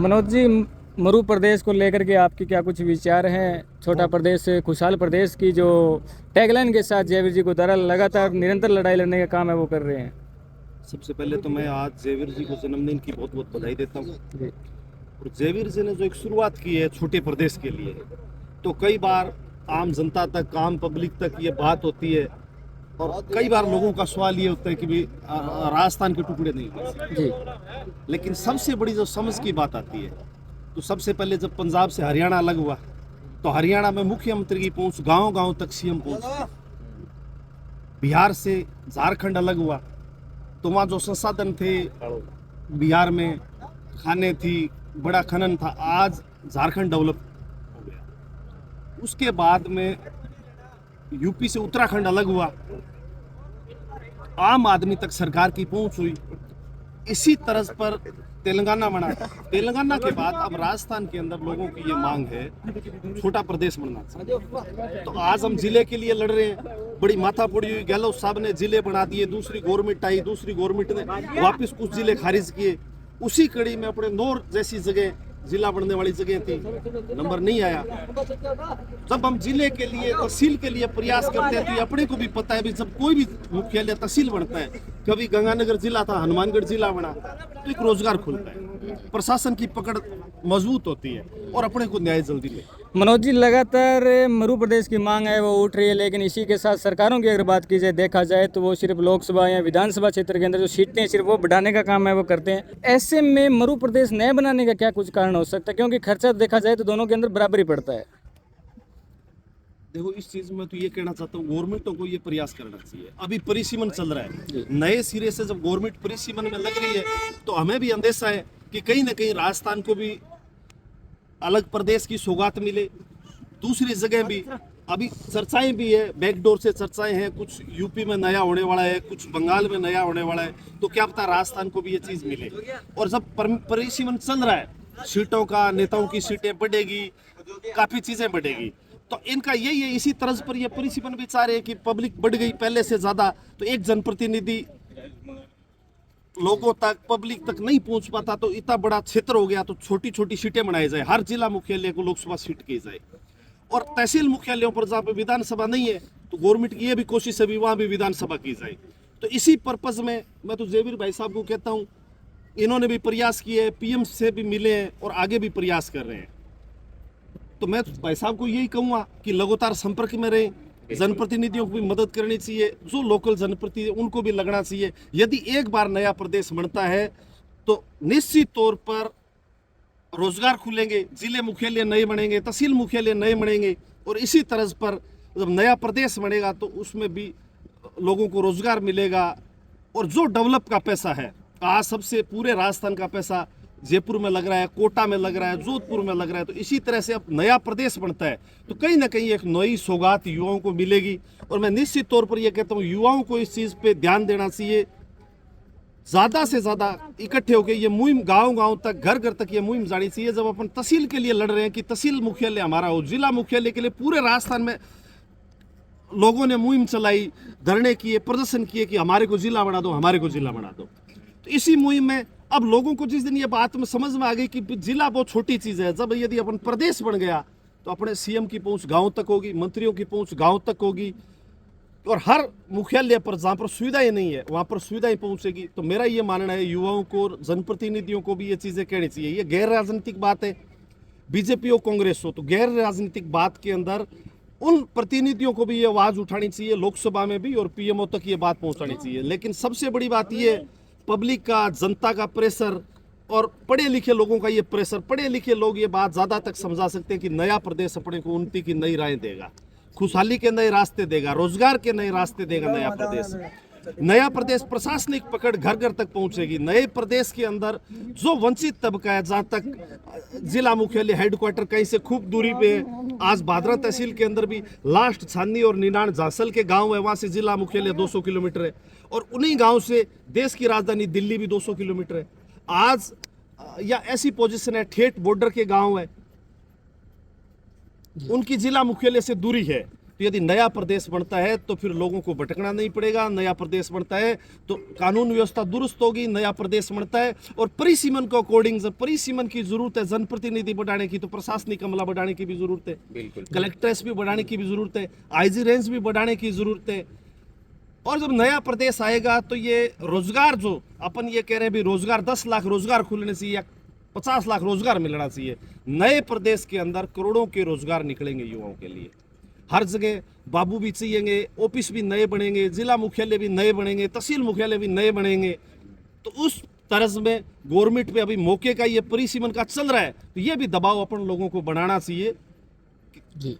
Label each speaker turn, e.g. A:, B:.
A: मनोज जी, मरु प्रदेश को लेकर के आपकी क्या कुछ विचार हैं? छोटा प्रदेश से खुशहाल प्रदेश की जो टैगलाइन के साथ जयवीर जी को द्वारा लगातार निरंतर लड़ाई लड़ने का काम है वो कर रहे हैं।
B: सबसे पहले तो मैं आज जयवीर जी को जन्मदिन की बहुत बहुत बधाई देता हूँ।
A: जी
B: और जयवीर जी ने जो एक शुरुआत की है छोटे प्रदेश के लिए, तो कई बार आम जनता तक, आम पब्लिक तक ये बात होती है और कई बार लोगों का सवाल ये होता है कि भाई राजस्थान के टुकड़े नहीं हुए।
A: जी
B: लेकिन सबसे बड़ी जो समझ की बात आती है, तो सबसे पहले जब पंजाब से हरियाणा अलग हुआ तो हरियाणा में मुख्यमंत्री की पहुंच गांव गांव तक सीएम पहुंच। बिहार से झारखंड अलग हुआ तो वहाँ जो संसाधन थे बिहार में, खाने थी, बड़ा खनन था, आज झारखंड डेवलप हो गया। उसके बाद में यूपी से उत्तराखंड अलग हुआ, आम आदमी तक सरकार की पहुंच हुई। इसी तरह पर तेलंगाना बना। तेलंगाना के बाद अब राजस्थान के अंदर लोगों की ये मांग है छोटा प्रदेश बनना चाहिए। तो आज हम जिले के लिए लड़ रहे हैं। बड़ी माथा पड़ी हुई, गहलोत साहब ने जिले बना दिए, दूसरी गवर्नमेंट आई, दूसरी गवर्नमेंट ने वापस कुछ जिले खारिज किए। उसी कड़ी में अपने नौर जैसी जगह जिला बनने वाली जगह थी, नंबर नहीं आया। जब हम जिले के लिए, तहसील के लिए प्रयास करते हैं तो ये अपने को भी पता है भी जब कोई भी मुख्यालय तहसील बनता है, कभी गंगानगर जिला था, हनुमानगढ़ जिला बना, तो एक रोजगार खुलता है, प्रशासन की पकड़ मजबूत होती है और अपने को न्याय जल्दी मिले।
A: मनोज जी, लगातार मरु प्रदेश की मांग है वो उठ रही है, लेकिन इसी के साथ सरकारों की अगर बात की जाए, देखा जाए तो वो सिर्फ लोकसभा या विधानसभा क्षेत्र के अंदर जो सीटें सिर्फ वो बढ़ाने का काम है वो करते हैं। ऐसे में मरु प्रदेश नए बनाने का क्या कुछ कारण हो सकता है? क्योंकि खर्चा देखा जाए तो दोनों के अंदर बराबरी पड़ता है।
B: देखो, इस चीज में तो ये कहना चाहता हूँ, गवर्नमेंटों को ये प्रयास करना चाहिए। अभी परिसीमन चल रहा है, नए सिरे से जब गवर्नमेंट परिसीमन में लग रही है तो हमें भी अंदेशा है कि कहीं ना कहीं राजस्थान को भी अलग प्रदेश की सौगात मिले। दूसरी जगह भी अभी चर्चाएं भी है, बैकडोर से चर्चाएं हैं, कुछ यूपी में नया होने वाला है, कुछ बंगाल में नया होने वाला है, तो क्या पता राजस्थान को भी ये चीज मिले। और जब परिसीमन चल रहा है, सीटों का, नेताओं की सीटें बढ़ेगी, काफी चीजें बढ़ेगी, तो इनका यही है। इसी तरह पर ये परिसीमन भी चाह रहे हैं कि पब्लिक बढ़ गई पहले से ज्यादा, तो एक जनप्रतिनिधि लोगों तक, पब्लिक तक नहीं पहुंच पाता, तो इतना बड़ा क्षेत्र हो गया तो छोटी छोटी सीटें बनाई जाए, हर जिला मुख्यालय को लोकसभा सीट की जाए। और तहसील मुख्यालयों पर जहाँ पे विधानसभा नहीं है तो गवर्नमेंट की ये भी कोशिश है भी वहाँ भी विधानसभा की जाए। तो इसी पर्पज में मैं तो जयवीर भाई साहब को कहता हूँ, इन्होंने भी प्रयास किए, पीएम से भी मिले हैं और आगे भी प्रयास कर रहे हैं। तो मैं तो भाई साहब को यही कहूँगा कि लगातार संपर्क में रहें, जनप्रतिनिधियों को भी मदद करनी चाहिए, जो लोकल जनप्रतिनिधि उनको भी लगना चाहिए। यदि एक बार नया प्रदेश बनता है तो निश्चित तौर पर रोजगार खुलेंगे, जिले मुख्यालय नए बनेंगे, तहसील मुख्यालय नए बनेंगे, और इसी तरह पर जब नया प्रदेश बनेगा तो उसमें भी लोगों को रोजगार मिलेगा। और जो डेवलप का पैसा है, आज सबसे पूरे राजस्थान का पैसा जयपुर में लग रहा है, कोटा में लग रहा है, जोधपुर में लग रहा है, तो इसी तरह से अब नया प्रदेश बनता है तो कहीं ना कहीं एक नई सौगात युवाओं को मिलेगी। और मैं निश्चित तौर पर यह कहता हूँ, युवाओं को इस चीज़ पे ध्यान देना चाहिए, ज़्यादा से ज़्यादा इकट्ठे होकर ये मुहिम गांव गांव तक, घर घर तक ये मुहिम जानी चाहिए। जब अपन तहसील के लिए लड़ रहे हैं कि तहसील मुख्यालय हमारा हो, जिला मुख्यालय के लिए पूरे राजस्थान में लोगों ने मुहिम चलाई, धरने किए, प्रदर्शन किए कि हमारे को जिला बना दो, हमारे को जिला बना दो। तो इसी मुहिम में अब लोगों को जिस दिन ये बात में समझ में आ गई कि जिला बहुत छोटी चीज़ है, जब यदि अपन प्रदेश बन गया तो अपने सीएम की पहुंच गांव तक होगी, मंत्रियों की पहुंच गांव तक होगी, और हर मुख्यालय पर जहाँ पर सुविधाएं नहीं है वहाँ पर सुविधाएं पहुंचेगी। तो मेरा ये मानना है, युवाओं को, जनप्रतिनिधियों को भी ये चीज़ें कहनी चाहिए। ये गैर राजनीतिक बात है, बीजेपी हो, कांग्रेस हो, तो गैर राजनीतिक बात के अंदर उन प्रतिनिधियों को भी ये आवाज़ उठानी चाहिए, लोकसभा में भी, और पीएमओ तक ये बात पहुंचानी चाहिए। लेकिन सबसे बड़ी बात ये, पब्लिक का, जनता का प्रेशर और पढ़े लिखे लोगों का ये प्रेशर, पढ़े लिखे लोग ये बात ज़्यादा तक समझा सकते हैं कि नया प्रदेश अपने को उन्नति की नई राहें देगा, खुशहाली के नए रास्ते देगा, रोजगार के नए रास्ते देगा। नया प्रदेश प्रशासनिक पकड़ घर घर तक पहुंचेगी। नए प्रदेश के अंदर जो वंचित तबका है, जहाँ तक जिला मुख्यालय हेडक्वार्टर कहीं से खूब दूरी पे है, आज भादरा तहसील के अंदर भी लास्ट छाननी और निनाण झांसल के गांव है, वहाँ से जिला मुख्यालय 200 किलोमीटर है, और उन्हीं गांव से देश की राजधानी दिल्ली भी 200 किलोमीटर है। आज या ऐसी पोजीशन है, ठेठ बॉर्डर के गांव है, उनकी जिला मुख्यालय से दूरी है, तो यदि नया प्रदेश बनता है तो फिर लोगों को भटकना नहीं पड़ेगा, नया प्रदेश बनता है तो कानून व्यवस्था दुरुस्त होगी, नया प्रदेश बनता है। और परिसीमन को अकॉर्डिंग जब परिसीमन की जरूरत है जनप्रतिनिधि बढ़ाने की, तो प्रशासनिक अमला बढ़ाने की भी जरूरत है,
C: बिल्कुल
B: कलेक्ट्रेस भी बढ़ाने की भी जरूरत है, आईजी रेंज भी बढ़ाने की जरूरत है। और जब नया प्रदेश आएगा तो ये रोजगार, जो अपन ये कह रहे हैं भी रोजगार 10 लाख रोजगार खुलने चाहिए या 50 लाख रोजगार मिलना चाहिए, नए प्रदेश के अंदर करोड़ों के रोजगार निकलेंगे युवाओं के लिए। हर जगह बाबू भी चाहिएंगे, ऑफिस भी नए बनेंगे, जिला मुख्यालय भी नए बनेंगे, तहसील मुख्यालय भी नए बनेंगे। तो उस तरज में गवर्नमेंट पे अभी मौके का ये परिसीमन का चल रहा है, तो ये भी दबाव अपन लोगों को बनाना चाहिए।
A: जी।